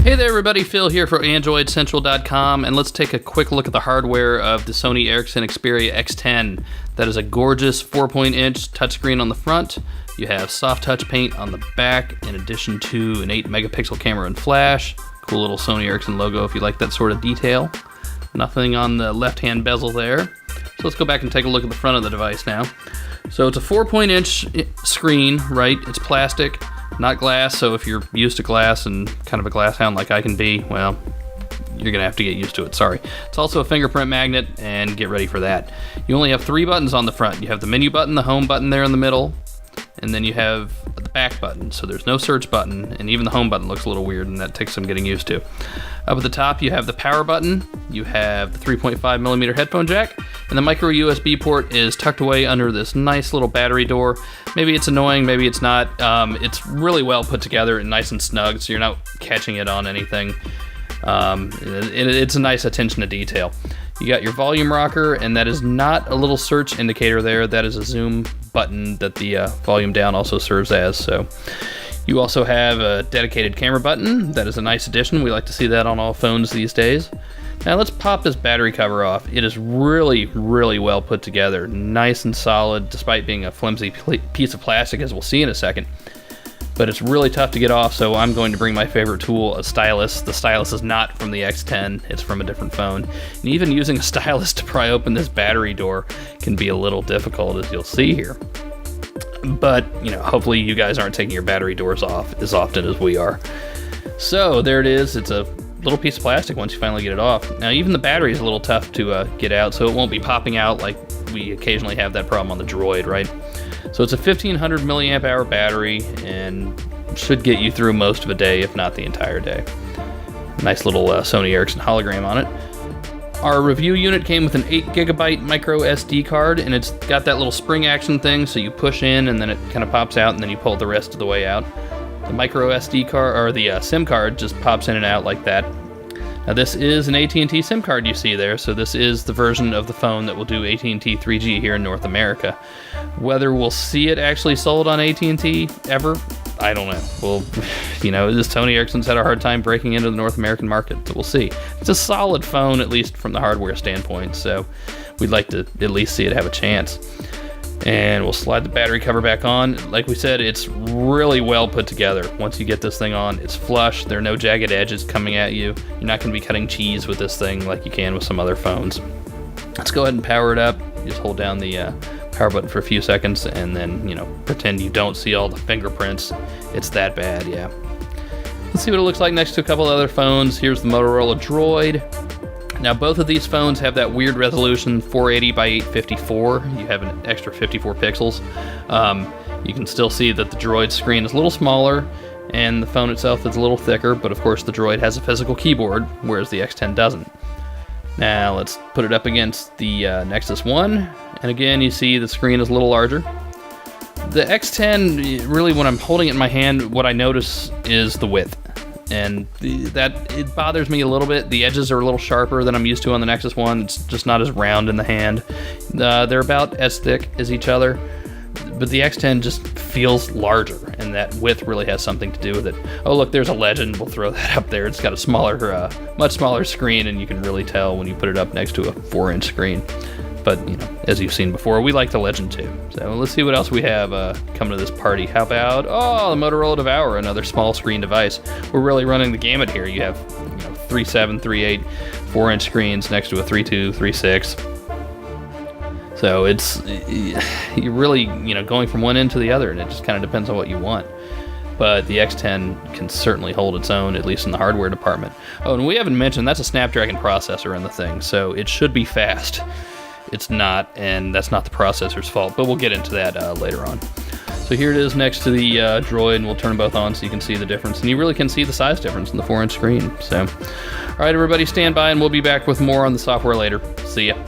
Hey there everybody, Phil here for AndroidCentral.com, and let's take a quick look at the hardware of the Sony Ericsson Xperia X10. That is a gorgeous 4.inch touchscreen on the front. You have soft touch paint on the back, in addition to an 8 megapixel camera and flash. Cool little Sony Ericsson logo if you like that sort of detail. Nothing on the left-hand bezel there. So let's go back and take a look at the front of the device now. So it's a 4.inch screen, right? It's plastic, not glass, so if you're used to glass and kind of a glass hound like I can be, well, you're gonna have to get used to it, sorry. It's also a fingerprint magnet, and get ready for that. You only have 3 buttons on the front. You have the menu button, the home button there in the middle, and then you have the back button, so there's no search button, and even the home button looks a little weird, and that takes some getting used to. Up at the top, you have the power button, you have the 3.5mm headphone jack, and the micro USB port is tucked away under this nice little battery door. Maybe it's annoying, maybe it's not. It's really well put together and nice and snug, so you're not catching it on anything. It's a nice attention to detail. You got your volume rocker, and that is not a little search indicator there. That is a zoom button that the volume down also serves as. So you also have a dedicated camera button. That is a nice addition. We like to see that on all phones these days. Now let's pop this battery cover off. It is really, really well put together. Nice and solid, despite being a flimsy piece of plastic, as we'll see in a second. But it's really tough to get off, so I'm going to bring my favorite tool, a stylus. The stylus is not from the X10, it's from a different phone. And even using a stylus to pry open this battery door can be a little difficult, as you'll see here. But, you know, hopefully you guys aren't taking your battery doors off as often as we are. So there it is. It's a little piece of plastic once you finally get it off. Now even the battery is a little tough to get out, so it won't be popping out like we occasionally have that problem on the Droid, right? So it's a 1500 milliamp hour battery and should get you through most of a day, if not the entire day. Nice little Sony Ericsson hologram on it. Our review unit came with an 8GB micro SD card, and it's got that little spring action thing, so you push in and then it kind of pops out and then you pull it the rest of the way out. The micro SD card, or the SIM card, just pops in and out like that. Now this is an AT&T SIM card you see there, so this is the version of the phone that will do AT&T 3G here in North America. Whether we'll see it actually sold on AT&T ever, I don't know. Well, you know, this Sony Ericsson's had a hard time breaking into the North American market, so we'll see. It's a solid phone, at least from the hardware standpoint, so we'd like to at least see it have a chance. And we'll slide the battery cover back on. Like we said, it's really well put together. Once you get this thing on, it's flush. There are no jagged edges coming at you. You're not going to be cutting cheese with this thing like you can with some other phones. Let's go ahead and power it up. You just hold down the power button for a few seconds and then, you know, pretend you don't see all the fingerprints. It's that bad, yeah. Let's see what it looks like next to a couple other phones. Here's the Motorola Droid. Now both of these phones have that weird resolution 480 by 854. You have an extra 54 pixels. You can still see that the Droid screen is a little smaller and the phone itself is a little thicker, but of course the Droid has a physical keyboard, whereas the X10 doesn't. Now let's put it up against the Nexus 1, and again you see the screen is a little larger. The X10, really when I'm holding it in my hand, what I notice is the width. And it bothers me a little bit. The edges are a little sharper than I'm used to on the Nexus 1. It's just not as round in the hand. They're about as thick as each other, but the X10 just feels larger, and that width really has something to do with it. Oh look, there's a Legend. We'll throw that up there. It's got a smaller, much smaller screen, and you can really tell when you put it up next to a 4-inch screen. But, you know, as you've seen before, we like the Legend too. So let's see what else we have coming to this party. How about, the Motorola Devour, another small screen device. We're really running the gamut here. You have, you know, 3.7, 3.8, 4-inch screens next to a 3.2, 3.6. So it's, you're really, you know, going from one end to the other, and it just kind of depends on what you want. But the X10 can certainly hold its own, at least in the hardware department. Oh, and we haven't mentioned, that's a Snapdragon processor in the thing, so it should be fast. It's not, and that's not the processor's fault, but we'll get into that later on. So here it is next to the Droid, and we'll turn them both on so you can see the difference. And you really can see the size difference in the 4-inch screen. So, all right, everybody, stand by, and we'll be back with more on the software later. See ya.